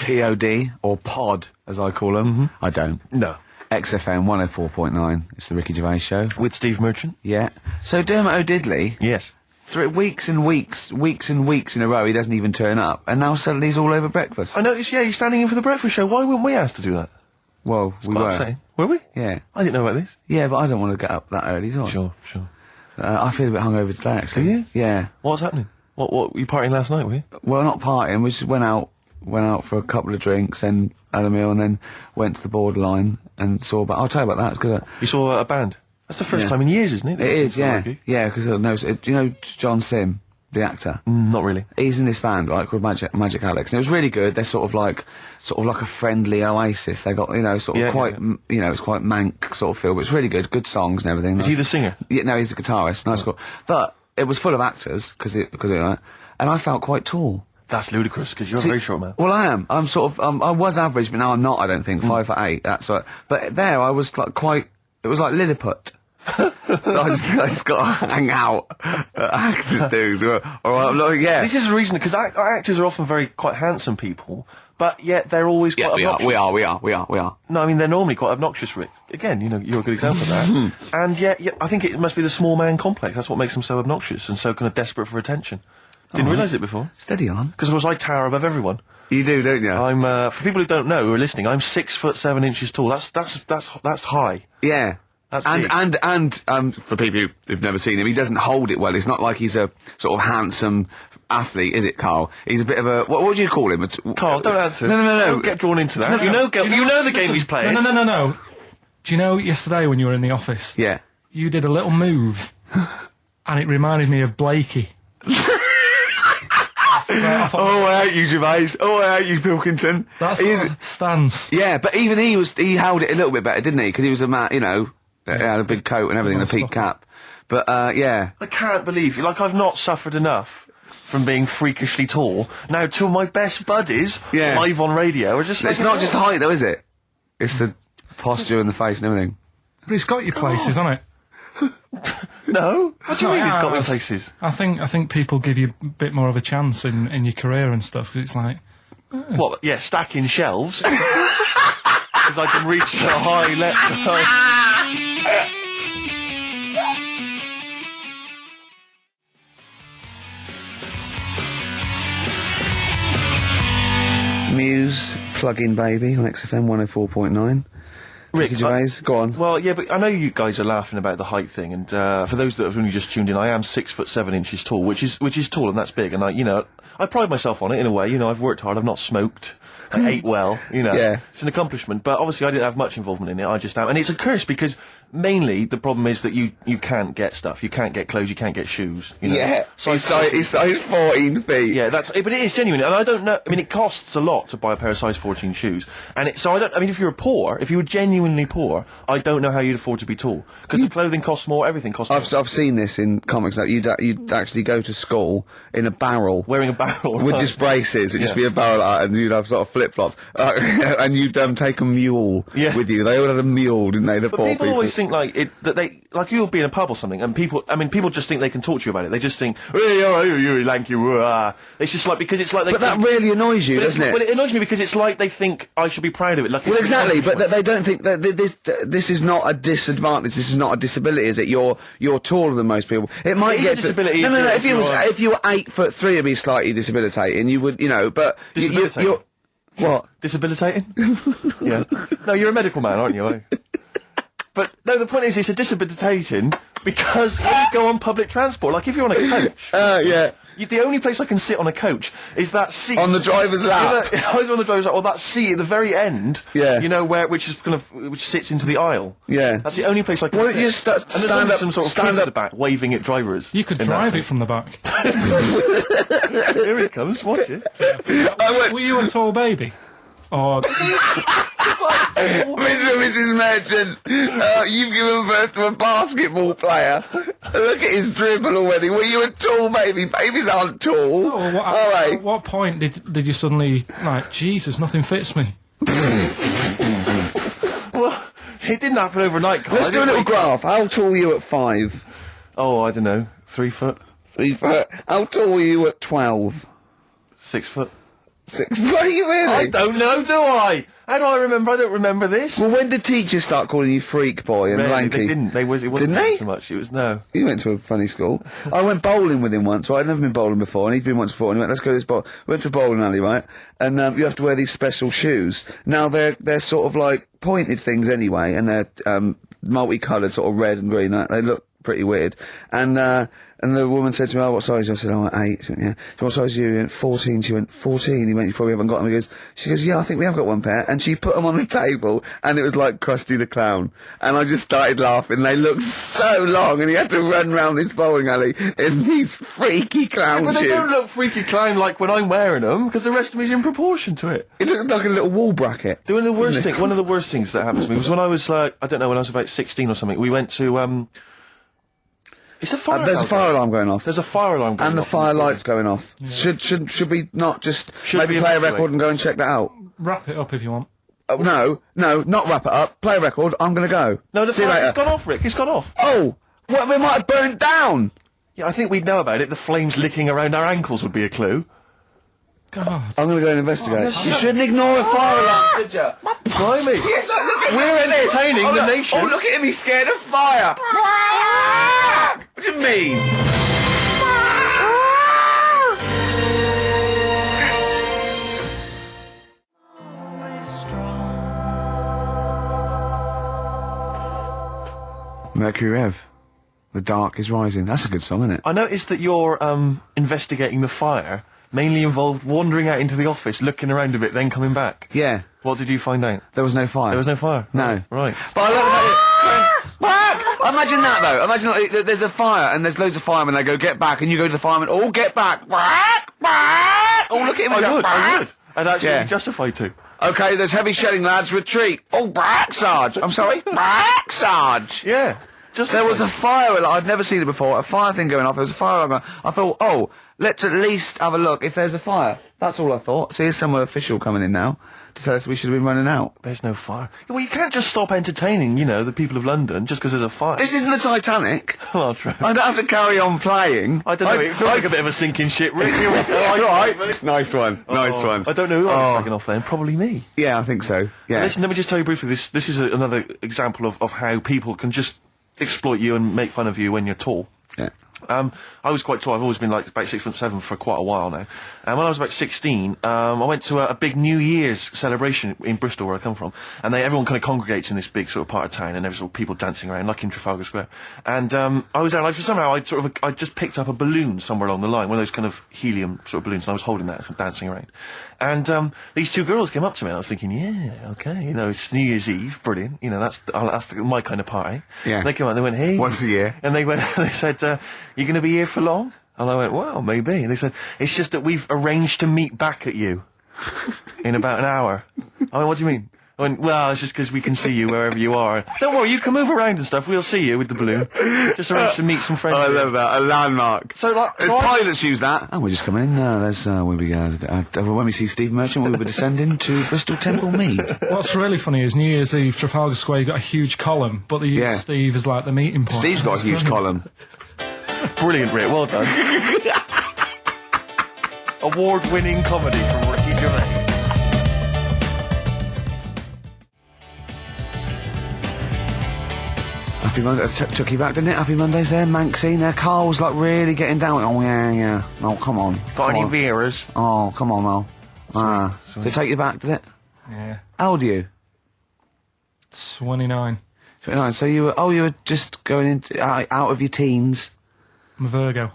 POD, or Pod, as I call them. I don't. No. XFM 104.9. It's the Ricky Gervais Show. With Steve Merchant? Yeah. So Dermot O'Diddley... Yes. Weeks and weeks in a row, he doesn't even turn up, and now suddenly he's all over breakfast. I noticed, yeah, he's standing in for the breakfast show. Why weren't we asked to do that? Well, we were. Upsetting. Were we? Yeah. I didn't know about this. Yeah, but I don't want to get up that early, do I? Sure. I feel a bit hungover today, actually. Do you? Yeah. What's happening? What were you partying last night, were you? Well, not partying, we just went out for a couple of drinks, then had a meal, and then went to the Borderline and saw about... I'll tell you about that, it's good. You saw a band? That's the first time in years, isn't it? It is, yeah. Yeah, because do you know John Sim, the actor? Not really. He's in this band, right, called Magic Alex, and it was really good. They're sort of like a friendly oasis. They got, it's quite mank sort of feel, but it's really good songs and everything. Is he the singer? Yeah, no, he's a guitarist. Nice, cool. But it was full of actors and I felt quite tall. That's ludicrous, because you're a very short man. Well, I am. I'm sort of, I was average, but now I'm not, I don't think. 5'8", that's right. But there, I was like it was like Lilliput. So I just got to hang out at actors do. Yeah. This is the reason, because actors are often quite handsome people, but yet they're always quite obnoxious. We are. No, I mean, they're normally quite obnoxious, Rick. Again, you're a good example of that. And yet, I think it must be the small man complex. That's what makes them so obnoxious and so kind of desperate for attention. Didn't realise it before. Steady on. Because of course I tower above everyone. You do, don't you? I'm, for people who don't know, who are listening, I'm 6'7" tall. That's high. Yeah. That's big. And for people who've never seen him, he doesn't hold it well. It's not like he's a sort of handsome athlete, is it, Carl? He's a bit of a, what would you call him? Carl, don't answer. No. Don't get drawn into that. You know the game he's playing. No. Do you know yesterday when you were in the office? Yeah. You did a little move, and it reminded me of Blakey. Oh, I hate you, Gervais. Oh, I hate you, Pilkington. That's the stance. Yeah, but even he held it a little bit better, didn't he? Because he was a man, he had a big coat and everything, and a peak cap. But, yeah. I can't believe you. Like, I've not suffered enough from being freakishly tall. Now, two of my best buddies, live on radio, are just... It's not just height, though, is it? It's the posture and the face and everything. But it's got your places, hasn't it? No? What do you mean it's got me places? I think people give you a bit more of a chance in your career and stuff. It's like... What, yeah, stacking shelves? Because I can reach to a high level. Muse, Plug-in Baby on XFM 104.9. Ricky Gervais, go on. Well, yeah, but I know you guys are laughing about the height thing, and for those that have only just tuned in, I am 6'7" tall, which is tall and that's big, and I pride myself on it in a way. I've worked hard, I've not smoked, I ate well, Yeah. It's an accomplishment, but obviously I didn't have much involvement in it. I just am, and it's a curse because mainly the problem is that you can't get stuff, you can't get clothes, you can't get shoes. Yeah, it's size 14 feet. Yeah, but it is genuine, and I don't know. I mean, it costs a lot to buy a pair of size 14 shoes, and if you were genuinely poor, I don't know how you'd afford to be tall because the clothing costs more, everything costs more. I've seen this in comics that you'd actually go to school in a barrel, wearing a barrel with just braces. It'd just be a barrel, and you'd have sort of flip flops, and you'd take a mule with you. They all had a mule, didn't they? The poor people always think you'll be in a pub or something, and people just think they can talk to you about it. They just think, hey, oh, you lanky, it's just like, because it's like they. But that really annoys you, doesn't it? Well, it annoys me because it's like they think I should be proud of it. Like, well, exactly, but they don't think that this is not a disadvantage. This is not a disability, is it? You're taller than most people. It might get a disability. No. If you were 8'3", it'd be slightly debilitating. You would, but disabilitating. What? Disabilitating? Yeah. No, you're a medical man, aren't you? But no, the point is, it's a disabilitating because when you go on public transport, like if you're on a coach. Yeah. The only place I can sit on a coach is that seat on the driver's lap. Either on the driver's lap or that seat at the very end. Yeah. Which sits into the aisle. Yeah. That's the only place I can sit. Well, you stand up, some sort of kids at the back waving at drivers. You could drive it from the back. Here it comes. Watch it. Were you a tall baby? Or... Mr. and Mrs. Merchant, you've given birth to a basketball player. Look at his dribble already. Were you a tall baby? Babies aren't tall. At what point did you suddenly, Jesus, nothing fits me? Well, it didn't happen overnight, Carl. Let's do a little graph. How tall were you at 5? Oh, I don't know. 3 foot. 3 foot. How tall were you at 12? 6 foot. 6. Were you really? I don't know, do I? How do I remember? I don't remember this. Well, when did teachers start calling you freak boy and Rarely, lanky? they didn't. It wasn't Didn't they? so much. It was no. He went to a funny school. I went bowling with him once. Right? I'd never been bowling before, and he'd been once before. And he went, "Let's go to this bowl." We went to a bowling alley, right? And you have to wear these special shoes. Now they're sort of like pointed things anyway, and they're multicoloured, sort of red and green. They look pretty weird. And the woman said to me, "Oh, what size?" I said, "Oh, 8. She went, "Yeah." "What size are you?" He went, 14. She went, 14. He went, "You probably haven't got them." She goes, "Yeah, I think we have got one pair." And she put them on the table, and it was like Krusty the Clown. And I just started laughing. They looked so long, and he had to run round this bowling alley in these freaky clown But shoes. they don't look freaky clown like when I'm wearing them, because the rest of me's in proportion to it. It looks like a little wall bracket. One of the worst things that happened to me was when I was like, I don't know, when I was about 16 or something, we went to, it's a fire There's a alarm fire alarm going off. There's a fire alarm going And the off. fire light's going off. Yeah. Should we not just maybe we play a evacuate? record and go and check that out? Wrap it up if you want. Oh, no, not wrap it up. Play a record. I'm gonna go. No, the See you fire, later. it's gone off, Rick, it's gone off. Oh, what? We might have burned down. Yeah, I think we'd know about it. The flames licking around our ankles would be a clue. God. I'm gonna go and investigate. You shouldn't ignore a fire alarm, did you? Blimey. We're entertaining the nation. Oh, look at him, he's scared of fire. What do you mean? Mercury Rev. The dark is rising. That's a good song, isn't it? I noticed that you're investigating the fire mainly involved wandering out into the office, looking around a bit, then coming back. Yeah. What did you find out? There was no fire. There was no fire? No. Right. But I love that. Imagine that, though. Imagine like, there's a fire, and there's loads of firemen. They go, "Get back," and you go to the firemen. "Oh, get back!" Oh, look at him. I would. I'd actually Yeah. be justified to. Okay, there's heavy shelling, lads. Retreat. Oh, back, Sarge. I'm sorry. Back, Sarge. Yeah. There was a fire alarm. I'd never seen it before. A fire thing going off. There was a fire alarm going. I thought, oh, let's at least have a look if there's a fire. That's all I thought. See, here's some official coming in now to tell us we should have been running out. There's no fire. Well, you can't just stop entertaining, you know, the people of London just because there's a fire. This isn't the Titanic. Oh, true. I don't have to carry on playing. I don't know, it feels like a bit of a sinking ship, Rick. Here we go. Right. Nice one. Nice one. I don't know who I was slagging off then. Probably me. Yeah, I think so. Yeah. Listen, let me just tell you briefly, this is another example of how people can just exploit you and make fun of you when you're tall. Yeah. I was quite tall. I've always been like about 6'7" for quite a while now. And when I was about 16, I went to a big New Year's celebration in Bristol, where I come from. And everyone kind of congregates in this big sort of part of town, and there's sort of people dancing around, like in Trafalgar Square. And I was there, and somehow I just picked up a balloon somewhere along the line, one of those kind of helium sort of balloons, and I was holding that, sort of dancing around. And these two girls came up to me, and I was thinking, yeah, okay, you know, it's New Year's Eve, brilliant, you know, that's my kind of party. Yeah. And they came out, and they went, hey. Once a year. And they said, you going to be here for long? And I went, well, maybe. And they said, it's just that we've arranged to meet back at you in about an hour. I went, what do you mean? I went, well, it's just because we can see you wherever you are. Don't worry, you can move around and stuff. We'll see you with the balloon. Just arrange to meet some friends. I love that. A landmark. So, like, pilots use that. Oh, we're just coming in. There's when we see Steve Merchant, we'll be descending to Bristol Temple Mead. What's really funny is New Year's Eve, Trafalgar Square, you got a huge column, but they use Steve as like the meeting point. Steve's got a huge column. Brilliant, Rick. Well done. Award-winning comedy from Ricky Gervais. Happy Monday. Took you back, didn't it? Happy Monday's there. Manxine there. Carl's like really getting down. Oh, yeah. Oh, come on. Got Come any on. Veras? Oh, come on, Mel. Did it take you back, did it? Yeah. How old are you? 29. 29. So you were just going into, out of your teens. I'm a Virgo.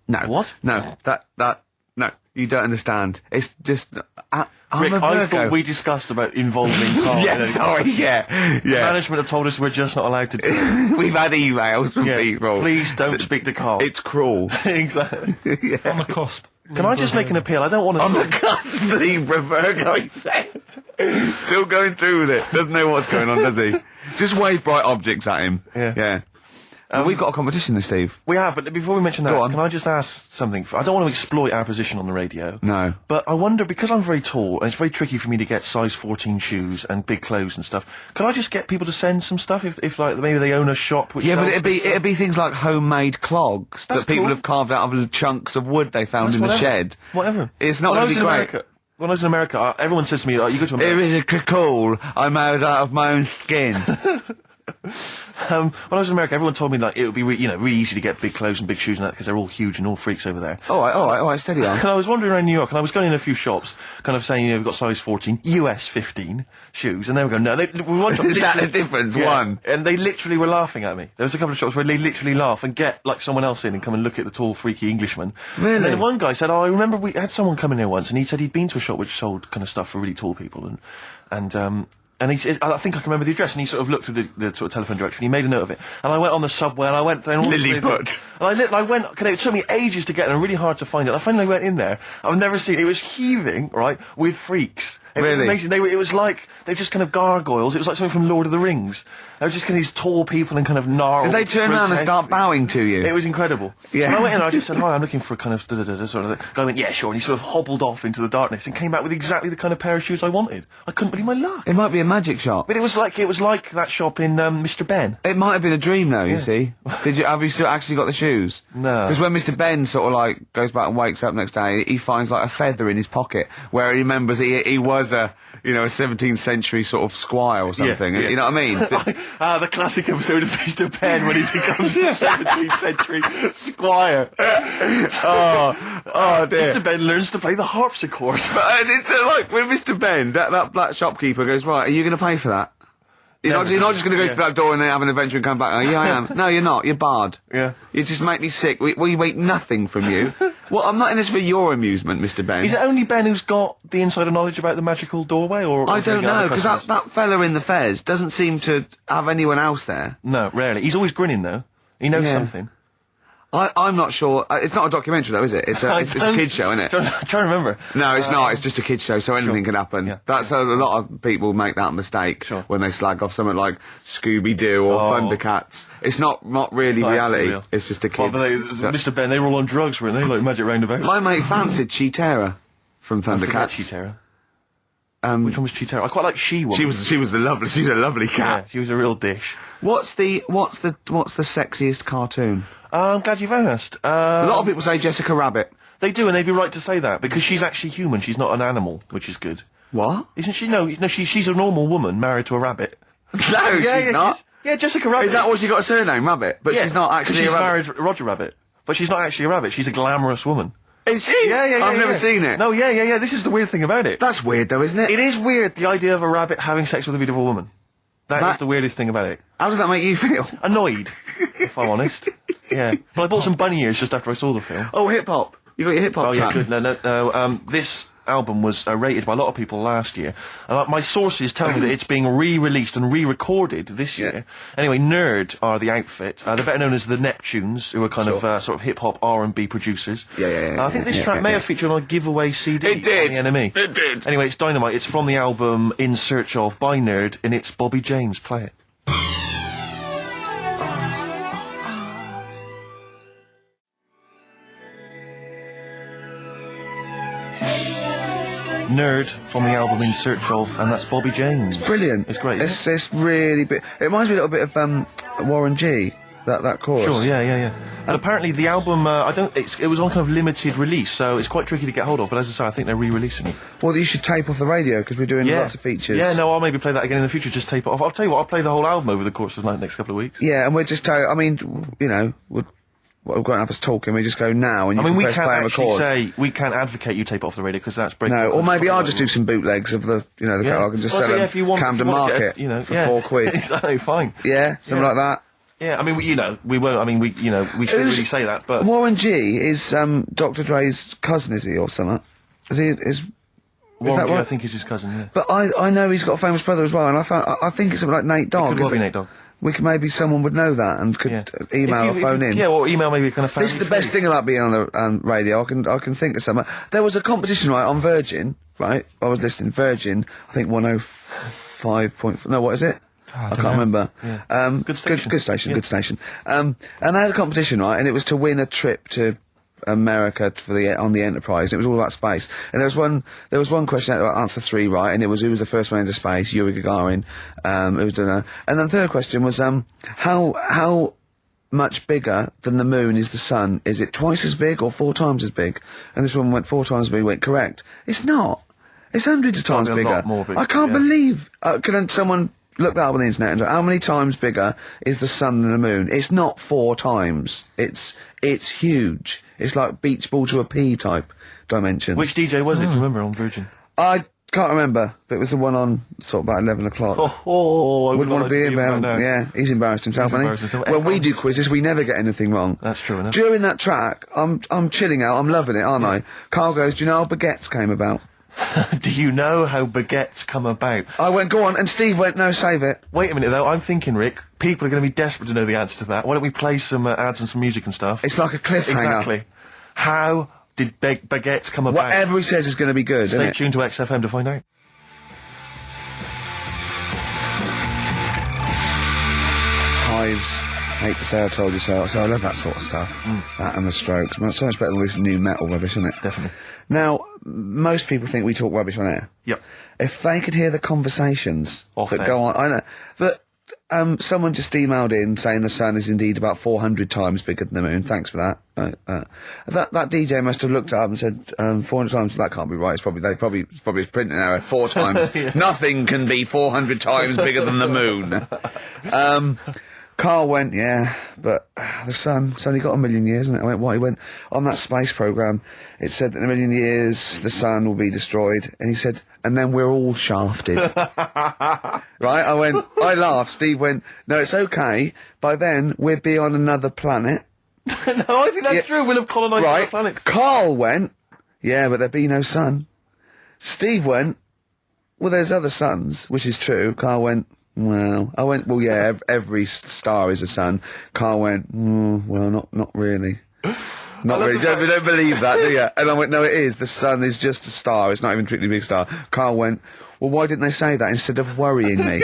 No. What? No. No. You don't understand. It's just, I'm Rick, a Virgo. I thought we discussed about involving Carl. Yeah, sorry, yeah. Management have told us we're just not allowed to do it. We've had emails from people. Please don't speak to Carl. It's cruel. Exactly. On the cusp. Can I just make an appeal? I don't want to... On the cusp, the Virgo, he said. Still going through with it. Doesn't know what's going on, does he? Just wave bright objects at him. Yeah. We've got a competition this, Steve. We have, but before we mention that, Go on. can I just ask something? I don't want to exploit our position on the radio. No. But I wonder, because I'm very tall, and it's very tricky for me to get size 14 shoes and big clothes and stuff, can I just get people to send some stuff if like, maybe they own a shop which Yeah, but sells it'd be things like homemade clogs That's that people cool. have carved out of chunks of wood they found That's in the whatever. shed. Whatever. It's not When I going was to be in great. America, when I was in America, everyone says to me, you go to America. It is a cocoon. I'm made out of my own skin. When I was in America, everyone told me like it would be really easy to get big clothes and big shoes and that because they're all huge and all freaks over there. All right, steady on. And I was wandering around New York and I was going in a few shops, kind of saying, we've got size 14, US 15 shoes, and they were going, no, we want Is that the difference? Yeah. One. And they literally were laughing at me. There was a couple of shops where they literally laugh and get like someone else in and come and look at the tall, freaky Englishman. Really? And then one guy said, I remember we had someone come in here once, and he said he'd been to a shop which sold kind of stuff for really tall people, and he said, I think I can remember the address, and he sort of looked through the sort of telephone directory, and he made a note of it. And I went on the subway, and I went through all Lilliput. And I went, it took me ages to get there, and really hard to find it. I finally went in there. I've never seen it. It was heaving, right, with freaks. It was amazing. It was like, they were just kind of gargoyles. It was like something from Lord of the Rings. They were just kind of these tall people and kind of gnarled. Did they turn around and start bowing to you? It was incredible. Yeah. When I went in, I just said, hi, I'm looking for a kind of da-da-da-da sort of thing. Guy went, yeah, sure. And he sort of hobbled off into the darkness and came back with exactly the kind of pair of shoes I wanted. I couldn't believe my luck. It might be a magic shop. But it was like that shop in Mr. Ben. It might have been a dream, though. You see? Have you still actually got the shoes? No. Because when Mr. Ben sort of like goes back and wakes up next day, he finds like a feather in his pocket where he remembers he was a 17th century sort of squire or something. Yeah. You know what I mean? The classic episode of Mr. Ben when he becomes a 17th century squire. Oh dear. Mr. Ben learns to play the harpsichord. But it's like when Mr. Ben, that black shopkeeper goes, right, are you going to pay for that? You're not just going to go through that door and then have an adventure and come back. Oh, yeah, I am. No, you're not. You're barred. Yeah. You just make me sick. We wait nothing from you. Well, I'm not in this for your amusement, Mr. Ben. Is it only Ben who's got the insider knowledge about the magical doorway, or I don't know, because because that fella in the fez doesn't seem to have anyone else there. No, rarely. He's always grinning, though. He knows something. I'm not sure. It's not a documentary, though, is it? It's a kid's show, isn't it? I'm trying to remember. No, it's not. It's just a kid's show, so anything can happen. Yeah. That's a lot of people make that mistake when they slag off something like Scooby-Doo or Thundercats. It's not really reality. Real. It's just a kid's... Mr. Ben, they were all on drugs, weren't they? Like Magic Roundabout. My mate fancied Cheetara from Thundercats. Cheetara. Which one was Cheetara? I quite like She-Woman. She's a lovely cat. Yeah, she was a real dish. What's the sexiest cartoon? I'm glad you've asked. A lot of people say Jessica Rabbit. They do, and they'd be right to say that, because she's actually human, she's not an animal, which is good. What? Isn't she? No, she's a normal woman married to a rabbit. No, she's not. Yeah, Jessica Rabbit. Is that why she got a surname, Rabbit? But she's not actually she's a rabbit. married Roger Rabbit. But she's not actually a rabbit, she's a glamorous woman. Is she? Yeah. I've never seen it. No, yeah. This is the weird thing about it. That's weird, though, isn't it? It is weird, the idea of a rabbit having sex with a beautiful woman. That is the weirdest thing about it. How does that make you feel? Annoyed, if I'm honest. Yeah. But I bought some bunny ears just after I saw the film. Oh, hip-hop. You got your hip-hop track? Yeah, good. No. This album was rated by a lot of people last year. And my sources tell me that it's being re-released and re-recorded this year. Anyway, Nerd are the outfit. They're better known as the Neptunes, who are kind of sort of hip-hop R&B producers. Yeah. I think this track may have featured on a giveaway CD. It did. On the NME. It did. Anyway, it's dynamite. It's from the album In Search Of by Nerd, and it's Bobby James. Play it. Nerd from the album In Search Of, and that's Bobby James. Brilliant. It's great. It's really big. It reminds me a little bit of Warren G. That chorus. Sure, yeah. And apparently the album, it was on kind of limited release, so it's quite tricky to get hold of. But as I say, I think they're re-releasing it. Well, you should tape off the radio because we're doing lots of features. Yeah, no, I'll maybe play that again in the future. Just tape it off. I'll tell you what, I'll play the whole album over the course of the next couple of weeks. Yeah, and we're just I mean, we're going to have us talking. We just go now, and we press can't play and actually record. say we can't advocate you tape it off the radio because that's breaking. No, or maybe I'll just do some bootlegs of the catalog and just sell them Camden Market for £4. Exactly, fine. Yeah, something like that. Yeah, I mean, we won't. I mean, we shouldn't really say that, but Warren G is Dr. Dre's cousin, is he, or something? Is he? Warren G, right? I think is his cousin. Yeah. But I know he's got a famous brother as well, and I think it's something like Nate Dogg. It could well be Nate Dogg. We could maybe someone would know that and could email or phone in. Yeah, or email maybe kind of. This is the best thing about being on the radio. I can think of something. There was a competition on Virgin, right? I was listening Virgin. I think 105. No, what is it? I can't remember. Yeah. Good station. Good station. And they had a competition, right? And it was to win a trip to America on the Enterprise. It was all about space. And there was one question, answer 3 right, and it was who was the first one into space? Yuri Gagarin. Who was doing that? And then the third question was how much bigger than the moon is the sun? Is it twice as big or 4 times as big? And this one went 4 times as big. Went correct. It's not. It's hundreds of times Probably a bigger. lot more big, I can't yeah. believe. Can someone look that up on the internet? And how many times bigger is the sun than the moon? It's not 4 times. It's huge. It's like beach ball to a pea type dimensions. Which DJ was it? Do you remember on Virgin? I can't remember, but it was the one on sort of about 11 o'clock. I Wouldn't want to be about. Yeah, he's embarrassed himself. He's hasn't embarrassed he? himself. When we do quizzes, we never get anything wrong. That's true enough. During that track, I'm chilling out. I'm loving it, aren't I? Carl goes, "Do you know how baguettes came about?" Do you know how baguettes come about? I went, "Go on," and Steve went, "No, save it." Wait a minute, though. I'm thinking, Rick, people are going to be desperate to know the answer to that. Why don't we play some ads and some music and stuff? It's like a cliffhanger. Exactly. How did baguettes come about? Whatever he says is going to be good. Stay isn't it? tuned to XFM to find out. Hives. Hate to say I told you so. So I love that sort of stuff. That and the Strokes. Well, it's so much better than this new metal rubbish, isn't it? Definitely. Now, most people think we talk rubbish on air. Yep. If they could hear the conversations Off that air. go on, I know. But someone just emailed in saying the sun is indeed about 400 times bigger than the moon. Thanks for that. That DJ must have looked it up and said 400 times. That can't be right. It's probably it's probably a printing error. 4 times. Nothing can be 400 times bigger than the moon. Carl went, yeah, but the sun, it's only got 1 million years, isn't it? I went, what? He went, on that space programme, it said that in 1 million years the sun will be destroyed. And he said, and then we're all shafted. Right? I laughed. Steve went, no, it's okay. By then, we'll be on another planet. No, I think that's true. We'll have colonised other Right? planets. Carl went, yeah, but there'd be no sun. Steve went, well, there's other suns, which is true. Carl went, well, I went, well, yeah, every star is a sun. Carl went, well, not really. Not really. You don't believe that, do you? And I went, no, it is. The sun is just a star. It's not even a particularly big star. Carl went, well, why didn't they say that instead of worrying me?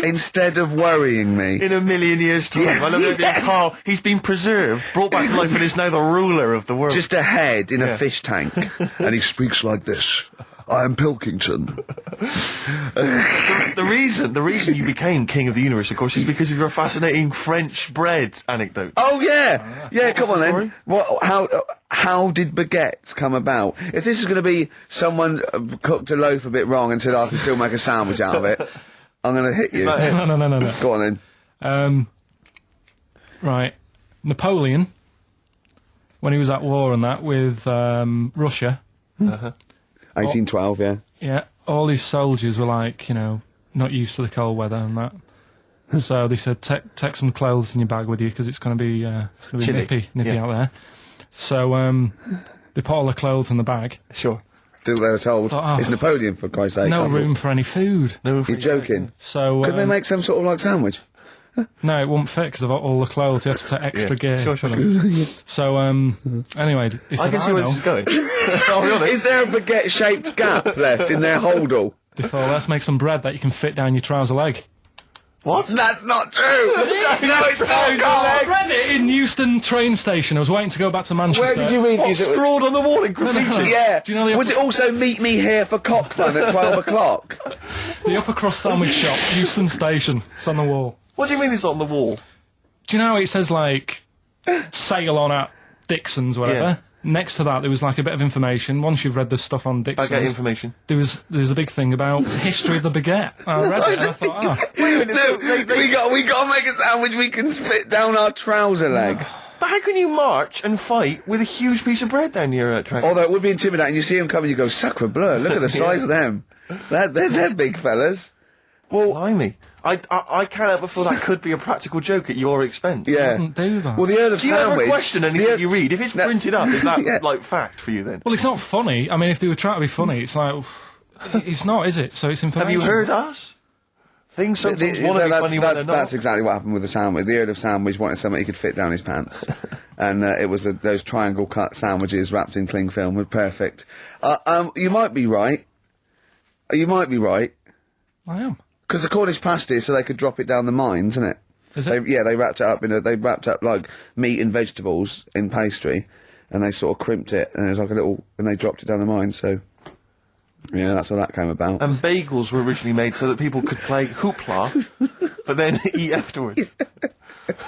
Instead of worrying me. In 1 million years' time. Yeah. I love that Carl, he's been preserved, brought back to life, and is now the ruler of the world. Just a head in a fish tank. And he speaks like this. I am Pilkington. The reason you became king of the universe, of course, is because of your fascinating French bread anecdote. Oh, yeah. Yeah, come on the then. story? How did baguettes come about? If this is going to be someone cooked a loaf a bit wrong and said, I can still make a sandwich out of it, I'm going to hit you. that it? No. Go on then. Right. Napoleon, when he was at war and that with Russia, 1812, yeah. yeah, all his soldiers were like, not used to the cold weather and that. So they said, take some clothes in your bag with you because it's going to be Chilly. nippy out there. So they put all the clothes in the bag. Sure. Do what they were told. Oh. It's Napoleon, for Christ's sake. No room for any food. No, You're joking. So Couldn't they make some sort of like sandwich? no, it wouldn't fit because of all the clothes. You had to take extra gear. Sure. for them. So anyway, he said, I can see where this is going. I'll be honest. Is there a baguette-shaped gap left in their holdall? They thought, let's make some bread that you can fit down your trouser leg. What? That's not true! No, it's not, I Carl! read it in Euston train station. I was waiting to go back to Manchester. Where did you read What, these? scrawled on the wall in graffiti? Yeah. Do you know the Was it also meet me here for cock fun at 12 o'clock? The upper cross sandwich shop, Euston station. It's on the wall. What do you mean it's on the wall? Do you know how it says, like, sail on at Dixon's, whatever? Yeah. Next to that, there was, like, a bit of information. Once you've read the stuff on Dixon's... Baguette information. There was a big thing about history of the baguette. I read it and I thought, No, we got to make a sandwich we can spit down our trouser leg. But how can you march and fight with a huge piece of bread down your track? Although it would be intimidating. You see them coming, you go, sacre bleu, look at the size of them. They're big fellas. Well, Blimey. I can't help but feel that could be a practical joke at your expense. yeah. wouldn't do that. Well, the Earl of Do you Sandwich... ever question anything you read? If it's printed up, is that, Yeah. like, fact for you then? Well, it's not funny. I mean, if they were trying to be funny, it's like... it's not, is it? So it's Have information. you heard us? Things sometimes want to be funny when they're not. That's exactly what happened with the sandwich. The Earl of Sandwich wanted something he could fit down his pants. And it was those triangle cut sandwiches wrapped in cling film were perfect. You might be right. You might be right. I am. Because the Cornish pasty, so they could drop it down the mines, isn't it? Is it? They wrapped it up they wrapped up like meat and vegetables in pastry, and they sort of crimped it, and it was like and they dropped it down the mine. So, yeah, that's how that came about. And bagels were originally made so that people could play hoopla, but then eat afterwards.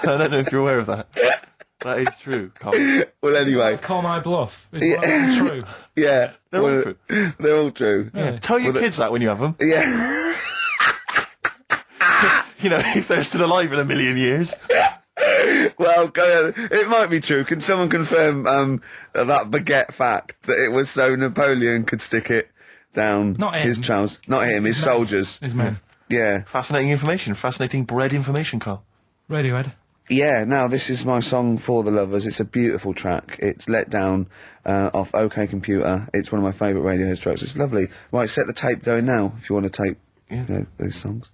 I don't know if you're aware of that. That is true, Carl. Well, anyway. Call my bluff. Is that true? Yeah. They're all true. They're all true. Yeah. Tell your kids that when you have them. Yeah. You know, if they're still alive in a million years. Well, it might be true. Can someone confirm that baguette fact that it was so Napoleon could stick it down Not him. his trousers? Not him, his soldiers. His men. Yeah. Fascinating information. Fascinating bread information, Carl. Radiohead. Yeah, now this is my song for the lovers. It's a beautiful track. It's Let Down off OK Computer. It's one of my favourite Radiohead tracks. It's lovely. Right, set the tape going now if you want to tape those songs.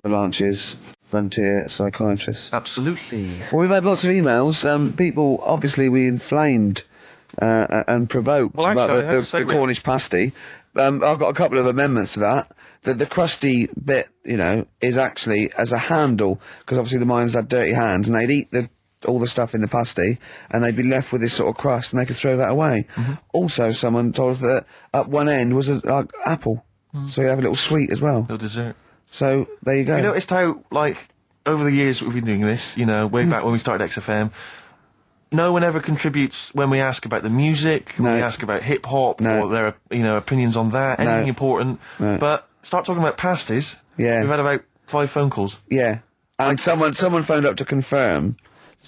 Avalanches, frontier psychiatrists. Absolutely. Well, we've had lots of emails. People, obviously, we inflamed and provoked Well, actually, I about have to say, the Cornish pasty. I've got a couple of amendments to that. The crusty bit, is actually as a handle, because obviously the miners had dirty hands, and they'd eat all the stuff in the pasty, and they'd be left with this sort of crust, and they could throw that away. Mm-hmm. Also, someone told us that at one end was an apple, so you have a little sweet as well. No dessert. So, there you go. You noticed how, over the years we've been doing this, way back when we started XFM, no one ever contributes when we ask about the music, when we ask about hip-hop, or their, opinions on that, anything important. No. But start talking about pasties. Yeah. We've had about 5 phone calls. Yeah. And someone phoned up to confirm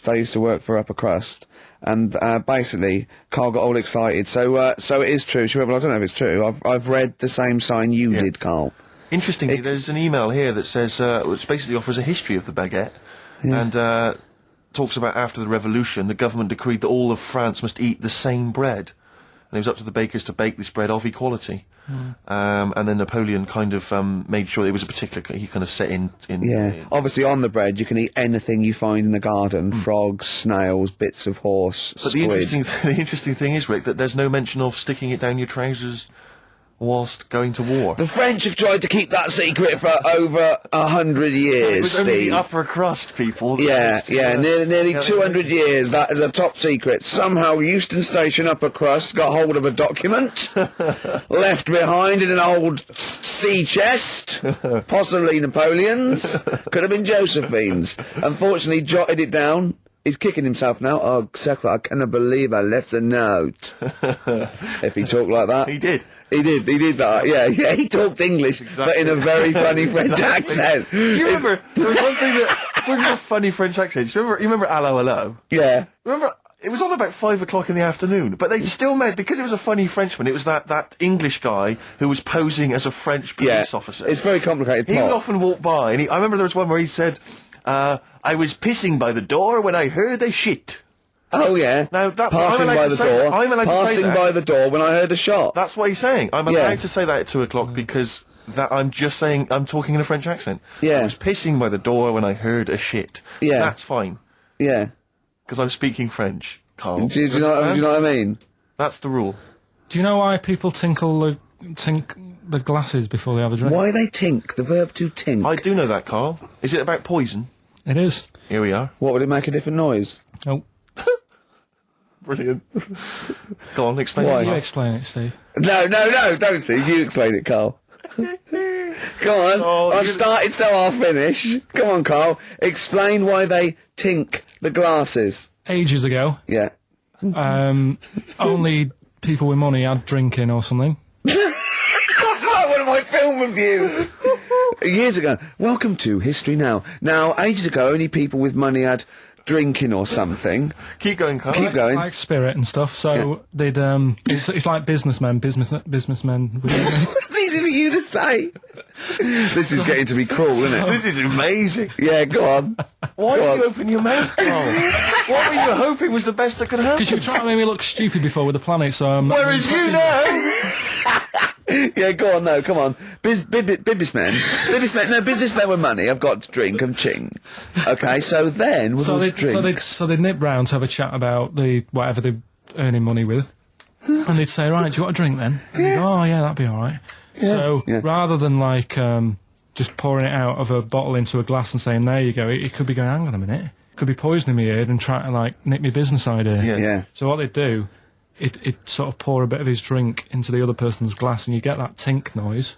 they used to work for Upper Crust, and basically Carl got all excited. So it is true. She went, well, I don't know if it's true. I've read the same sign you did, Carl. Interestingly, there's an email here that says, which basically offers a history of the baguette, and talks about after the revolution, the government decreed that all of France must eat the same bread, and it was up to the bakers to bake this bread of equality. And then Napoleon kind of made sure it was a particular. He kind of set in. Obviously, on the bread, you can eat anything you find in the garden: frogs, snails, bits of horse, But squid. the interesting thing is, Rick, that there's no mention of sticking it down your trousers whilst going to war. The French have tried to keep that secret for over 100 years, It was only Steve. the upper crust people. Nearly 200 years, that is a top secret. Somehow Euston Station Upper Crust got hold of a document, left behind in an old sea chest, possibly Napoleon's, could have been Josephine's. Unfortunately, jotted it down. He's kicking himself now. Oh, Secretary, I cannot believe I left a note. If he talked like that. He did. He did that, yeah, he talked English, but in a very funny French accent. Do you remember, there was one thing that, talking about funny French accents, you remember Allo Allo? Yeah. Remember, it was on about 5 o'clock in the afternoon, but they still meant, because it was a funny Frenchman, it was that English guy who was posing as a French police officer. It's very complicated He plot. would often walk by, and I remember there was one where he said, I was pissing by the door when I heard a shit. Oh, yeah. Now, that's passing by the door. I'm allowed to say Passing that. by the door when I heard a shot. That's what he's saying. I'm Yeah. allowed to say that at 2 o'clock because I'm just saying I'm talking in a French accent. Yeah. I was pissing by the door when I heard a shit. Yeah. That's fine. Yeah. Because I'm speaking French, Carl. Do you know what I mean? That's the rule. Do you know why people tink the glasses before they have a drink? Why they tink, the verb to tink. I do know that, Carl. Is it about poison? It is. Here we are. What, would it make a different noise? Oh, Brilliant. Go on, explain Why? it. you Carl. explain it, Steve. No, don't Steve, you explain it, Carl. Come on, Oh, I've started so I'll finish. Come on, Carl, explain why they tink the glasses. Ages ago, Yeah. only people with money had drinking or something. That's like one of my film reviews. Years ago. Welcome to History Now. Now, ages ago, only people with money had drinking or something. Keep going, Carl. Keep going. Like spirit and stuff. So they'd it's like businessmen with It's easy for you to say. This is getting to be cruel, isn't it? This is amazing. Yeah, go on. Why Go did on. you open your mouth, Carl? What were you hoping was the best that could happen? Because you were trying to make me look stupid before with the planet, so Whereas you know... Yeah, go on, no, come on. Businessmen with money, I've got to drink, I'm ching. Okay, so then, with all the drinks... So they'd nip round to have a chat about whatever they're earning money with, and they'd say, right, do you want a drink then? And they'd go, oh yeah, that'd be alright. So, rather than just pouring it out of a bottle into a glass and saying, there you go, it could be going, hang on a minute, could be poisoning me ear and try to, like, nick my business idea. Yeah. Yeah. So what they do, it sort of pour a bit of his drink into the other person's glass, and you get that tink noise,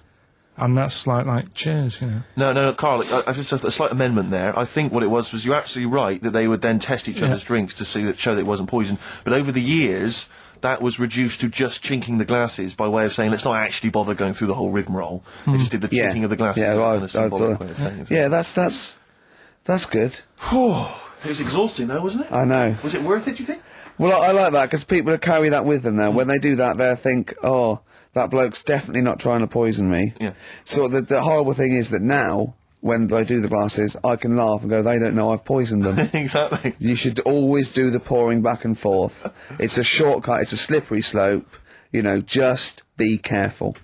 and that's like cheers, you know. No, Carl, I've just a slight amendment there. I think what it was you're absolutely right that they would then test each other's drinks to show that it wasn't poison. But over the years, that was reduced to just chinking the glasses by way of saying, let's not actually bother going through the whole rigmarole. They just did the chinking of the glasses as a kind of symbolic way of saying it. Yeah, that's good. It was exhausting though, wasn't it? I know. Was it worth it, do you think? Well, I like that, because people carry that with them now. When they do that, they'll think, oh, that bloke's definitely not trying to poison me. Yeah. So the horrible thing is that now, when I do the glasses, I can laugh and go, they don't know I've poisoned them. Exactly. You should always do the pouring back and forth. It's a shortcut, it's a slippery slope. You know, just be careful.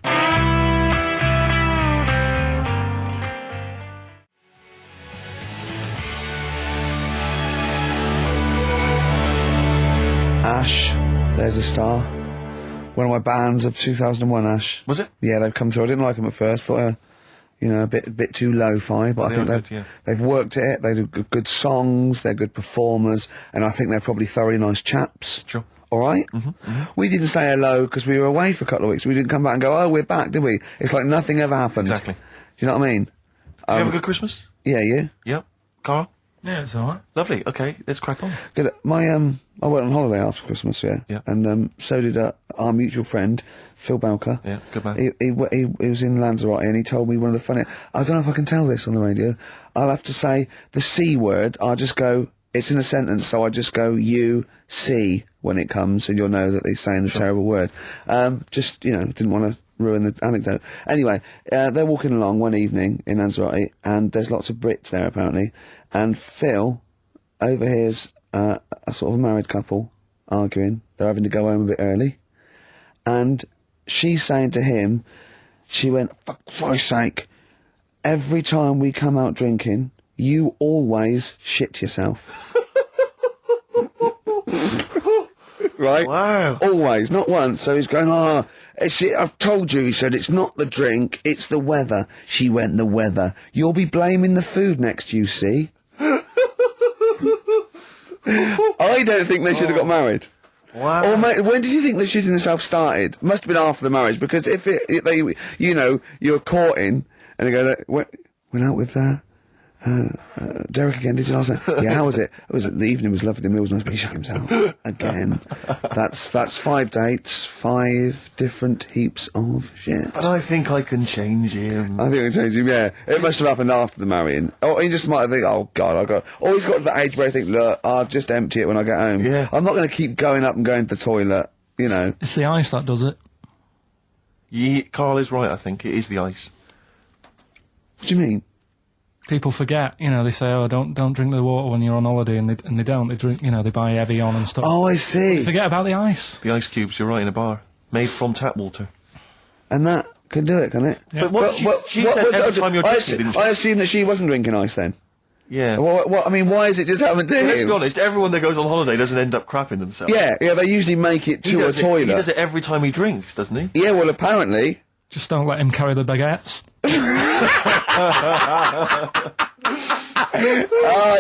Ash, there's a star. One of my bands of 2001, Ash. Was it? Yeah, they've come through. I didn't like them at first. Thought, you know, a bit too lo-fi, but I think they've worked at it. They do good songs. They're good performers, and I think they're probably thoroughly nice chaps. Sure. All right. We didn't say hello because we were away for a couple of weeks. We didn't come back and go, oh, we're back, did we? It's like nothing ever happened. Exactly. Do you know what I mean? Did you have a good Christmas? Yeah, you. Yep. Carl? Yeah, it's alright. Lovely. Okay, let's crack on. Good. I went on holiday after Christmas, Yeah. and so did our mutual friend Phil Belker. Yeah, good man. He was in Lanzarote, and he told me one of the funny. I don't know if I can tell this on the radio. I'll have to say the C word. I'll just go. It's in a sentence, so I just go you see when it comes, and you'll know that they're saying the terrible word. Just didn't want to ruin the anecdote. Anyway, they're walking along one evening in Lanzarote, and there's lots of Brits there apparently, and Phil overhears a sort of married couple arguing. They're having to go home a bit early, and she's saying to him, she went, for Christ's sake, every time we come out drinking, you always shit yourself. Right? Wow. Always, not once. So he's going, I've told you, he said, it's not the drink, it's the weather. She went, the weather. You'll be blaming the food next, you see. I don't think they should have got married. Wow. Or when did you think the shitting themselves started? Must have been after the marriage, because if you're courting, and they go, went out with Derek again, did you last night? Yeah, how was it? The evening was lovely, the meal was nice, but he shut himself again. That's 5 dates, 5 different heaps of shit. But I think I can change him. I think I can change him, yeah. It must have happened after the marrying. Or he just might have think, oh God, or he's got to that age where I think, look, I'll just empty it when I get home. Yeah. I'm not going to keep going up and going to the toilet, you know. It's the ice that does it. Yeah, Carl is right, I think. It is the ice. What do you mean? People forget, they say, oh, don't drink the water when you're on holiday, and they don't. They drink, they buy Evian and stuff. Oh, I see. They forget about the ice. The ice cubes, you're right, in a bar. Made from tap water. And that can do it, can it? Yeah. But she said every time you're drinking, didn't she? I assume that she wasn't drinking ice then. Yeah. I mean, why is it just happened to him? Let's be honest, everyone that goes on holiday doesn't end up crapping themselves. Yeah, they usually make it to a toilet. He does it every time he drinks, doesn't he? Yeah, well, apparently. Just don't let him carry the baguettes.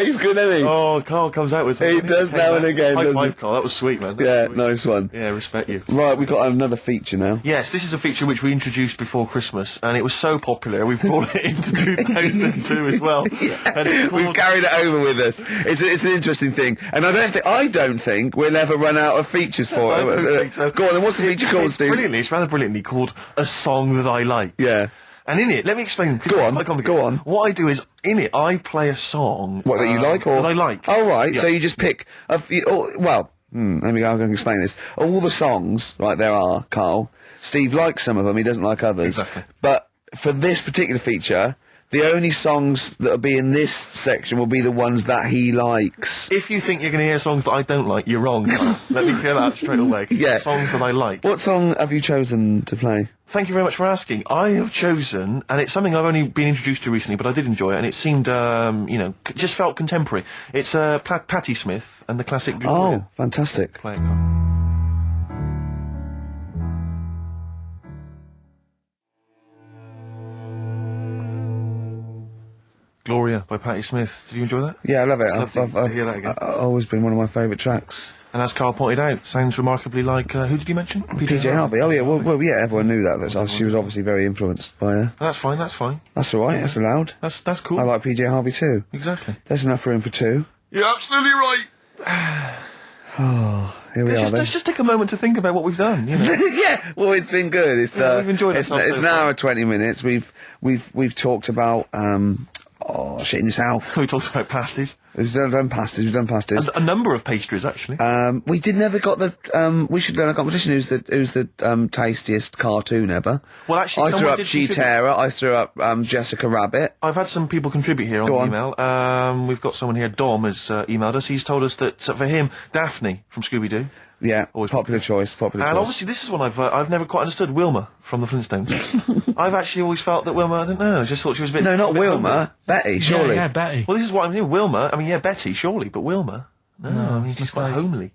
He's good, isn't he? Oh, Carl comes out with something. He does now and again, High doesn't five, he? Carl. That was sweet, man. Yeah, nice one. Yeah, respect you. Right, we've got another feature now. Yes, this is a feature which we introduced before Christmas, and it was so popular, we've brought it into 2002 as well. And it's We've called... carried it over with us. It's an interesting thing, and I don't think we'll ever run out of features for I it. don't think so. Go on, then what's the feature called, Steve? It's rather brilliantly called A Song That I Like. Yeah. And in it, let me explain. Go on, go on. What I do is, in it, I play a song... What, that you like, or? That I like. Oh, right, Yeah. so you just pick... let me go, I'm going to explain this. All the songs, right, there are, Carl, Steve likes some of them, he doesn't like others. Exactly. But for this particular feature, the only songs that'll be in this section will be the ones that he likes. If you think you're going to hear songs that I don't like, you're wrong. Let me clear that out straight away. Yeah. Songs that I like. What song have you chosen to play? Thank you very much for asking. I have chosen, and it's something I've only been introduced to recently, but I did enjoy it, and it seemed, just felt contemporary. It's Patti Smith and the classic... Oh, fantastic. Play it, Carl. Gloria by Patti Smith. Did you enjoy that? Yeah, I love it. It's lovely to hear that again. I've always been one of my favourite tracks. And as Carl pointed out, sounds remarkably like, who did you mention? PJ Harvey. Oh yeah, well, yeah, everyone knew that. She was obviously very influenced by her. That's fine, that's fine. That's alright, that's allowed. That's cool. I like PJ Harvey too. Exactly. There's enough room for two. You're absolutely right. Here we are then. Let's just take a moment to think about what we've done, you know. Yeah, well, it's been good. We've enjoyed it. It's an hour and 20 minutes. We've talked about shitting yourself. We talked about pasties. We've done pasties. A number of pastries, actually. We never got the. We should run a competition. Who's the tastiest cartoon ever? Well, actually, I threw up Cheetara. I threw up Jessica Rabbit. I've had some people contribute here on the email. We've got someone here. Dom has emailed us. He's told us that for him, Daphne from Scooby Doo. Yeah, popular choice. And obviously, this is one I've never quite understood. Wilma from the Flintstones. I've actually always felt that Wilma. I don't know. I just thought she was a bit. No, not Wilma. Homely. Betty, surely. Yeah, Betty. Well, this is what I mean. Wilma. I mean, yeah, Betty, surely, but Wilma. No, I mean she's quite homely.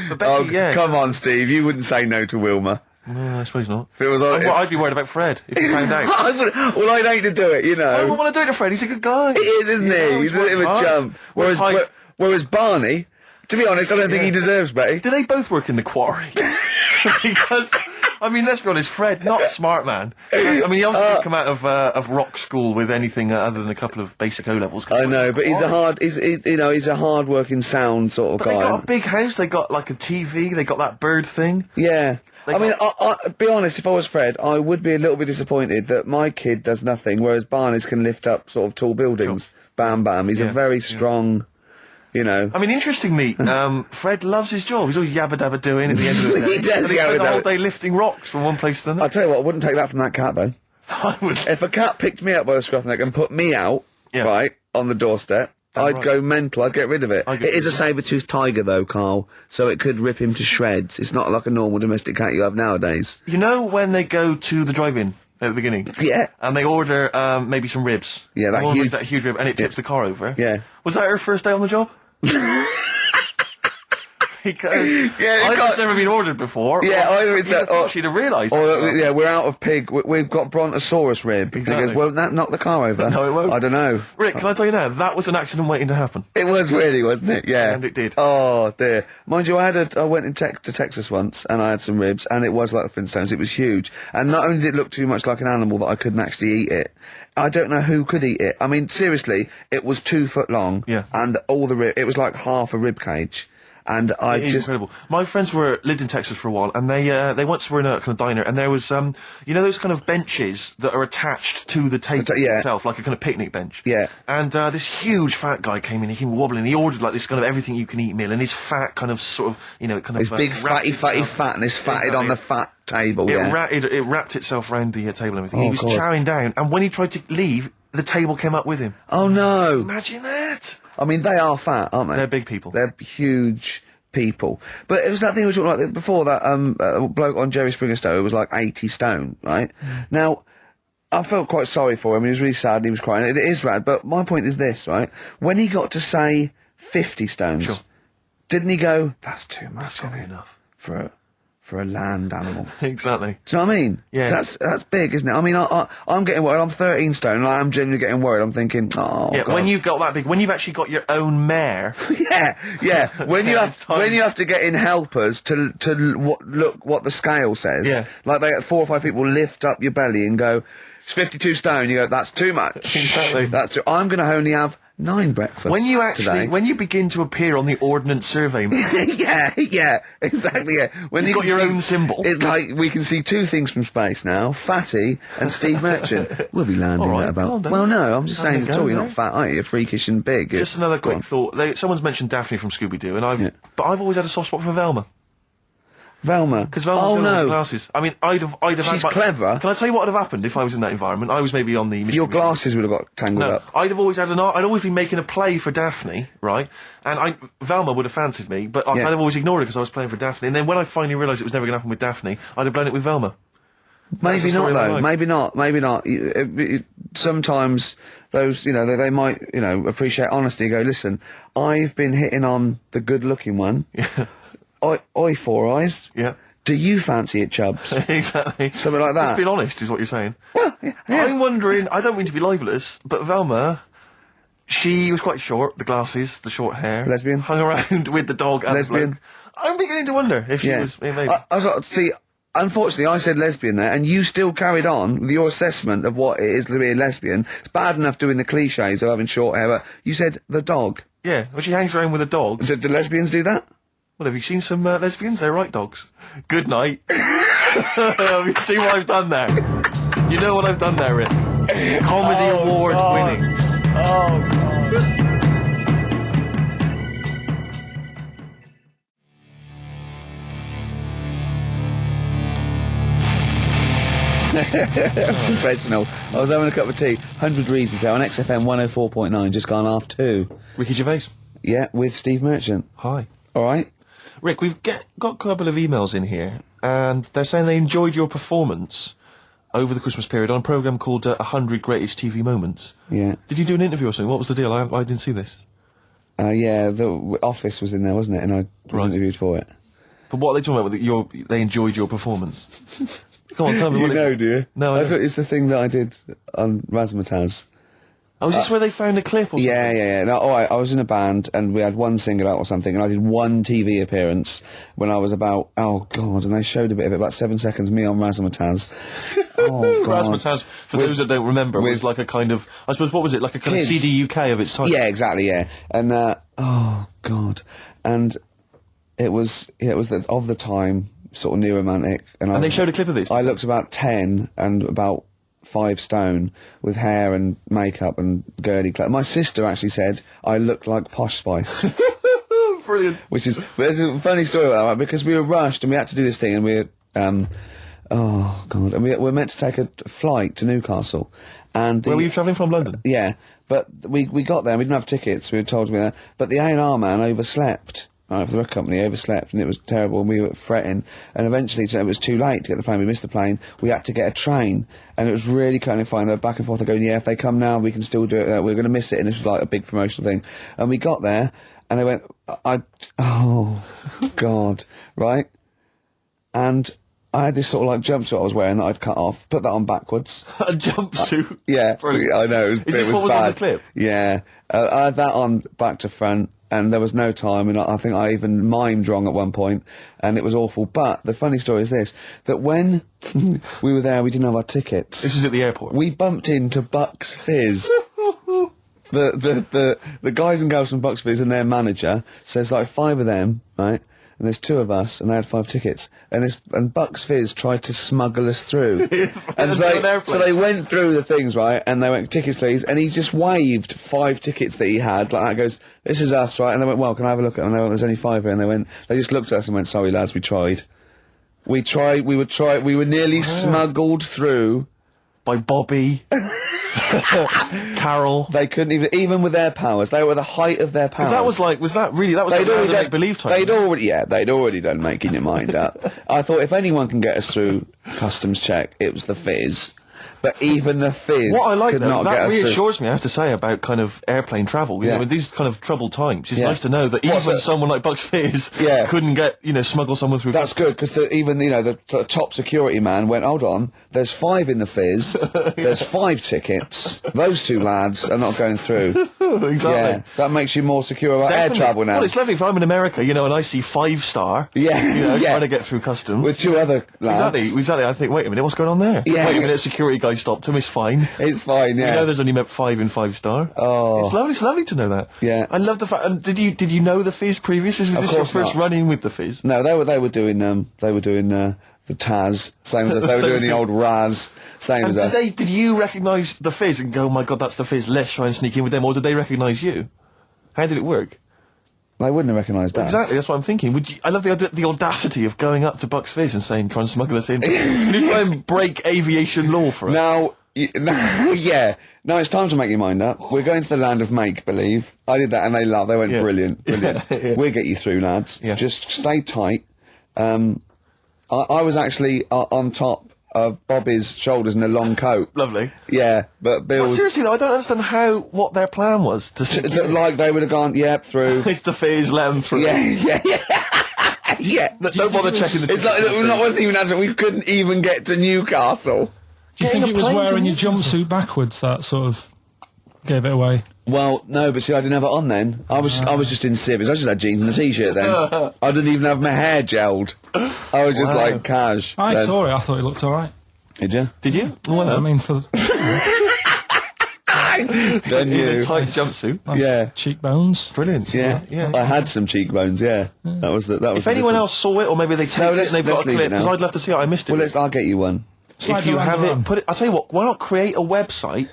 But Betty, yeah. Come on, Steve. You wouldn't say no to Wilma. No, I suppose not. If it was, I'd be worried about Fred if he found out. Well, I'd hate to do it, you know. I wouldn't want to do it to Fred. He's a good guy. He is, isn't he? He's a bit of a chump. Whereas Barney, to be honest, I don't think he deserves Betty. Do they both work in the quarry? Because, I mean, let's be honest, Fred, not a smart man. I mean, he obviously didn't come out of rock school with anything other than a couple of basic O-levels. I know, but he's a hard-working, sound sort of guy. They got a big house, they got like a TV, they got that bird thing. Yeah. I mean, be honest, if I was Fred, I would be a little bit disappointed that my kid does nothing, whereas Barney's can lift up sort of tall buildings. Sure. Bam, bam. He's a very strong... You know. I mean, interestingly, Fred loves his job. He's always yabba dabba doing at the end of the day. He does. He spent the whole day lifting rocks from one place to another. I'll tell you what, I wouldn't take that from that cat though. I would. If a cat picked me up by the scruff neck and put me out, right, on the doorstep, I'd go mental. I'd get rid of it. It is a saber-toothed tiger though, Carl, so it could rip him to shreds. It's not like a normal domestic cat you have nowadays. You know when they go to the drive-in at the beginning? Yeah. And they order maybe some ribs. Yeah, that huge rib, and it tips the car over. Yeah. Was that her first day on the job? Because it's never been ordered before. Yeah, either it's that, she'd have realised. Yeah, we're out of pig. We've got Brontosaurus rib. Exactly. He goes, won't that knock the car over? No, it won't. I don't know. Rick, can I tell you now? That was an accident waiting to happen. It was really, wasn't it? Yeah. And it did. Oh dear. Mind you, I went to Texas once, and I had some ribs, and it was like the Flintstones. It was huge, and not only did it look too much like an animal that I couldn't actually eat it. I don't know who could eat it. I mean, seriously, it was 2 foot long. Yeah. And all the it was like half a rib cage. And it is incredible. My friends lived in Texas for a while, and they once were in a kind of diner, and there was you know those kind of benches that are attached to the table itself, like a kind of picnic bench. Yeah. And this huge fat guy came in, he came wobbling, he ordered like this kind of everything you can eat meal, and his fat kind of sort of kind of his big fatty fat, and his fatted on the fat table. It wrapped itself around the table and everything. He was chowing down, and when he tried to leave, the table came up with him. Oh no! Imagine that. I mean, they are fat, aren't they? They're big people. They're huge people. But it was that thing we talked about before, that bloke on Jerry Springer Show who was like 80 stone, right? Now, I felt quite sorry for him. He was really sad and he was crying. It is rad, but my point is this, right? When he got to, say, 50 stones, didn't he go, that's too much. That's got to be enough. For a land animal. Exactly. Do you know what I mean? Yeah. That's big, isn't it? I mean, I'm getting worried. I'm 13 stone, and I am genuinely getting worried. I'm thinking, oh, yeah. God. When you've got that big, when you've actually got your own mare. yeah. When you have to get in helpers to look what the scale says. Yeah. Like 4 or 5 people lift up your belly and go, it's 52 stone. You go, that's too much. Exactly. I'm going to only have 9 breakfasts when you today. When you begin to appear on the Ordnance Survey map. yeah, exactly, yeah. When you've got your own symbol. It's like, we can see 2 things from space now, Fatty and Steve Merchant. We'll be landing at about... Well, no, I'm just saying at all, you're not fat, are you? You're freakish and big. Just another quick thought. Someone's mentioned Daphne from Scooby-Doo, but I've always had a soft spot for Velma. Velma. Because Velma's in glasses. I mean, I'd have She's clever. Can I tell you what would have happened if I was in that environment? I was maybe on the... Your glasses would have got tangled up. I'd have always had I'd always been making a play for Daphne, right? And Velma would have fancied me, but I'd have always ignored it because I was playing for Daphne. And then when I finally realised it was never going to happen with Daphne, I'd have blown it with Velma. Maybe not, though. Maybe not. Sometimes those, they might, appreciate honesty and go, listen, I've been hitting on the good-looking one. Yeah. Oi, Four Eyes. Yeah. Do you fancy it, Chubbs? Exactly. Something like that. Let's be honest, is what you're saying. Well, yeah. I'm wondering, I don't mean to be libelous, but Velma, she was quite short, the glasses, the short hair. Lesbian? Hung around with the dog and Lesbian? the bloke. I'm beginning to wonder if she was, maybe. I was like, see, unfortunately, I said lesbian there, and you still carried on with your assessment of what it is to be a lesbian. It's bad enough doing the cliches of having short hair, but you said the dog. Yeah, well, she hangs around with a dog. Do lesbians do that? Well, have you seen some lesbians? They're right dogs. Good night. Have you seen what I've done there? You know what I've done there, Rick? Comedy award winning. Oh, God. Professional. I was having a cup of tea. 100 Reasons here on XFM 104.9, just gone half 2. Ricky Gervais. Yeah, with Steve Merchant. Hi. All right. Rick, we've got a couple of emails in here, and they're saying they enjoyed your performance over the Christmas period on a programme called 100 Greatest TV Moments. Yeah. Did you do an interview or something? What was the deal? I didn't see this. Yeah, the Office was in there, wasn't it? And I was interviewed for it. But what are they talking about? They enjoyed your performance. Come on, tell me. You know, do you? No, I don't. It's the thing that I did on Razzmatazz. Oh, is this where they found a clip or something? Yeah. No, I was in a band and we had one single out or something, and I did one TV appearance when I was about, oh God, and they showed a bit of it, about 7 seconds, me on Razzmatazz. Oh, God. Razzmatazz, for those that don't remember, was like a kind of, I suppose, what was it, like a kind of CD UK of its time? Yeah, exactly, yeah. And, oh God. And it was of the time, sort of new romantic. And they showed a clip of this? I looked about 10 and about 5 stone with hair and makeup and girly clothes. My sister actually said I look like Posh Spice. Brilliant. There's a funny story about that, right? Because we were rushed and we had to do this thing, and we were, oh God, and we were meant to take a flight to Newcastle. And Where were you travelling from, London? Yeah, but we got there and we didn't have tickets, we were told to be there, but the A&R man overslept. Right, for the record company, overslept, and it was terrible, and we were fretting, and eventually it was too late to get the plane. We missed the plane. We had to get a train, and it was really kind of fine. They were back and forth, going, yeah, if they come now, we can still do it. We're going to miss it, and this was like a big promotional thing. And we got there, and they went, oh, God, right? And I had this sort of like jumpsuit I was wearing that I'd cut off, put that on backwards. A jumpsuit? Yeah, Brilliant. I know. Is this what was bad. on the clip? Yeah. I had that on back to front, and there was no time, and I think I even mimed wrong at one point, and it was awful. But the funny story is this, that when we were there, we didn't have our tickets. This was at the airport? We bumped into Bucks Fizz. The guys and girls from Bucks Fizz and their manager, so there's like 5 of them, right? And there's 2 of us, and they had 5 tickets. And Bucks Fizz tried to smuggle us through. And so they went through the things, right? And they went, tickets please. And he just waved 5 tickets that he had, like that, goes, this is us, right? And they went, well, can I have a look at them? And they went, there's only 5 here. And they just looked at us and went, sorry lads, we tried. We were nearly smuggled through. By Bobby. Carol. They couldn't even with their powers. They were the height of their powers. Because that was like the make-believe time. They'd already done making your mind up. I thought if anyone can get us through customs check, it was the Fizz. But even the Fizz what I like could though, not get us that through. reassures me, I have to say, about kind of airplane travel. You know, in these kind of troubled times, it's nice to know that even someone like Bucks Fizz couldn't get, smuggle someone through. That's good, because even the top security man went, hold on, there's 5 in the Fizz, there's 5 tickets, those 2 lads are not going through. Exactly. Yeah, that makes you more secure about air travel now. Well, it's lovely if I'm in America, and I see 5-star, trying to get through customs. With 2 other lads. Exactly. I think, wait a minute, what's going on there? Yeah. Wait a minute, security guy stopped him, it's fine. It's fine, yeah. There's only 5 in 5-star. Oh. It's lovely to know that. Yeah. I love the fact, and did you know the Fizz previous? Was this your first run-in with the Fizz? No, they were doing the Taz, same as us. They were doing the old Raz, same as us. Did you recognise the Fizz and go, oh my God, that's the Fizz, let's try and sneak in with them, or did they recognise you? How did it work? They wouldn't have recognised us. Exactly, that's what I'm thinking. I love the audacity of going up to Bucks Fizz and saying, try and smuggle us in. Can you try and break aviation law for us? Now, now it's time to make your mind up. We're going to the land of make-believe. I did that and they laughed. They went, brilliant. We'll get you through, lads. Yeah. Just stay tight. I was actually on top of Bobby's shoulders in a long coat. Lovely. Yeah, but Bill... Well, seriously though, I don't understand what their plan was. Like, they would have gone, through. It's the Fizz, let them through. Yeah. get. Don't bother checking the It's like, we're not wasn't even answering. We couldn't even get to Newcastle. Do you Getting think a it was plane to wearing your Newcastle? jumpsuit backwards that sort of gave it away? Well, no, but see, I didn't have it on then. I was just in civvies. I just had jeans and a t-shirt then. I didn't even have my hair gelled. I was just Wow. like cash. I then. saw it. I thought it looked all right. Did you? Did you? Well, I mean, for Then in a you. tight jumpsuit. Yeah. cheekbones. Brilliant. Yeah. I had some cheekbones. Yeah. That was the. That was. If anyone else saw it, or maybe they taped it let's- and they've got let's a leave clip, it now. because I'd love to see it. I missed it. Well, I'll get you one. Slide If you around have the it, room. put it. I'll tell you what. Why not create a website,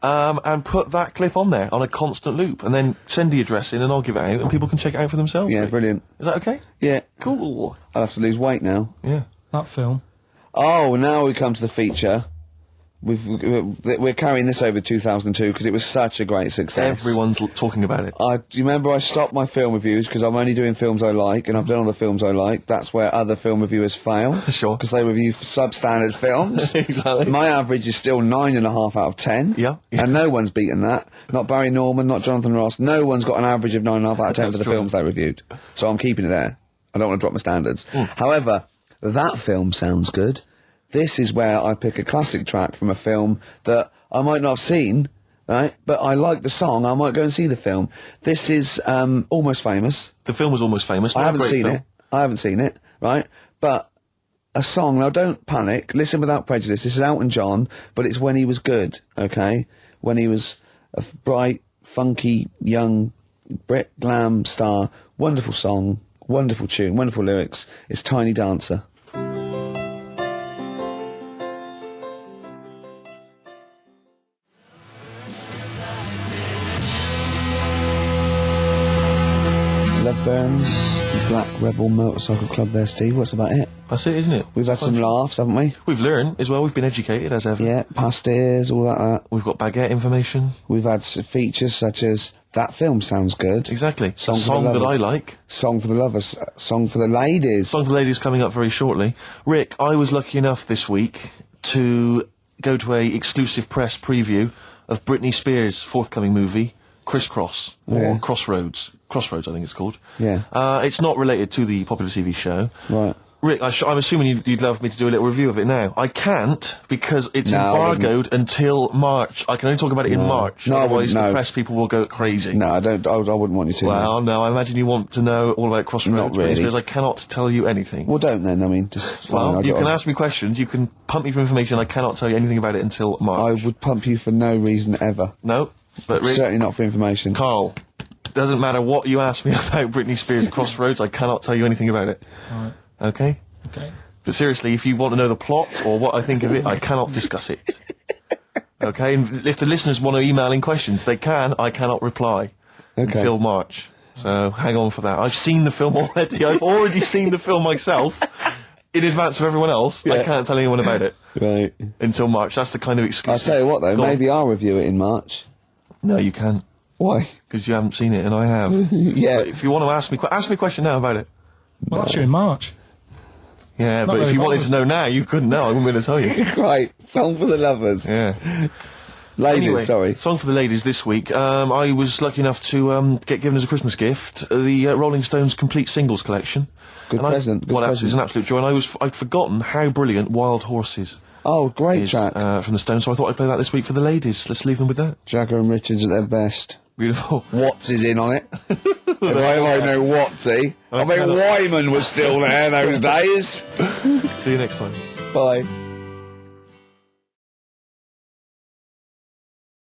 and put that clip on there on a constant loop, and then send the address in, and I'll give it out, and people can check it out for themselves. Yeah, brilliant. Is that okay? Yeah. Cool. I'll have to lose weight now. Yeah. That film. Oh, now we come to the feature. We're carrying this over 2002 because it was such a great success. Everyone's talking about it. Do you remember I stopped my film reviews because I'm only doing films I like, and I've done all the films I like. That's where other film reviewers fail. Sure. Because they review substandard films. Exactly. My average is still 9.5 out of 10. Yeah. And no one's beaten that. Not Barry Norman, not Jonathan Ross. No one's got an average of 9.5 out of 10 for the true. films they reviewed. So I'm keeping it there. I don't want to drop my standards. However, that film sounds good. This is where I pick a classic track from a film that I might not have seen, right? But I like the song. I might go and see the film. This is Almost Famous. The film was Almost Famous. I Not a haven't great seen film. it. I haven't seen it, right? But a song. Now, don't panic. Listen without prejudice. This is Elton John, but it's when he was good, okay? When he was a bright, funky, young Brit glam star. Wonderful song, wonderful tune, wonderful lyrics. It's Tiny Dancer. Love Burns, Black Rebel Motorcycle Club there, Steve. What's about it? That's it, isn't it? We've had some laughs, haven't we? We've learned as well. We've been educated as ever. Yeah, past ears, all that. We've got baguette information. We've had features such as That Film Sounds Good. Exactly. Song A for the song that I lovers. like. Song for the Lovers. Song for the Ladies. Song for the Ladies coming up very shortly. Rick, I was lucky enough this week to go to a exclusive press preview of Britney Spears' forthcoming movie, Crisscross, or Yeah. Crossroads. Crossroads, I think it's called. Yeah. It's not related to the popular TV show. Right. Rick, I'm assuming you'd love me to do a little review of it now. I can't, because it's No, I wouldn't. embargoed until March. I can only talk about it in March. No, I Otherwise, wouldn't, the no. press people will go crazy. No, I don't. I wouldn't want you to. Well, no, I imagine you want to know all about Crossroads. Not really. Because I cannot tell you anything. Well, don't then. I mean, just. Well, fine, you I've can got- ask me questions, you can pump me for information, I cannot tell you anything about it until I March. would pump you for no reason ever. No, but Rick, Certainly not for information. Carl, doesn't matter what you ask me about Britney Spears' Crossroads, I cannot tell you anything about it. Alright. Okay? Okay. But seriously, if you want to know the plot or what I think of it, I cannot discuss it. Okay? And if the listeners want to email in questions, they can. I cannot reply until March. So hang on for that. I've seen the film already. I've already seen the film myself in advance of everyone else. I Yeah. can't tell anyone about it Right. until March. That's the kind of I'll exclusive. tell you what, though. Go on. Maybe I'll review it in March. No, you can't. Why? Because you haven't seen it, and I have. Yeah. But if you want to ask me a question now about it. Well, that's you in March. Yeah, but if really you wanted bothered. to know now, you couldn't know. I wouldn't be able to tell you. Right. Song for the Lovers. Yeah. Ladies, Anyway, sorry. song for the ladies this week. I was lucky enough to get given as a Christmas gift the Rolling Stones complete singles collection. Good And present, good well, present. it's an absolute joy. And I'd forgotten how brilliant Wild Horses Oh, great is track. from the Stones. So I thought I'd play that this week for the ladies. Let's leave them with that. Jagger and Richards at their best. Beautiful. Watts is in on it. If I know Wattsy. I mean, cannot- Wyman was still there those days. See you next time. Bye.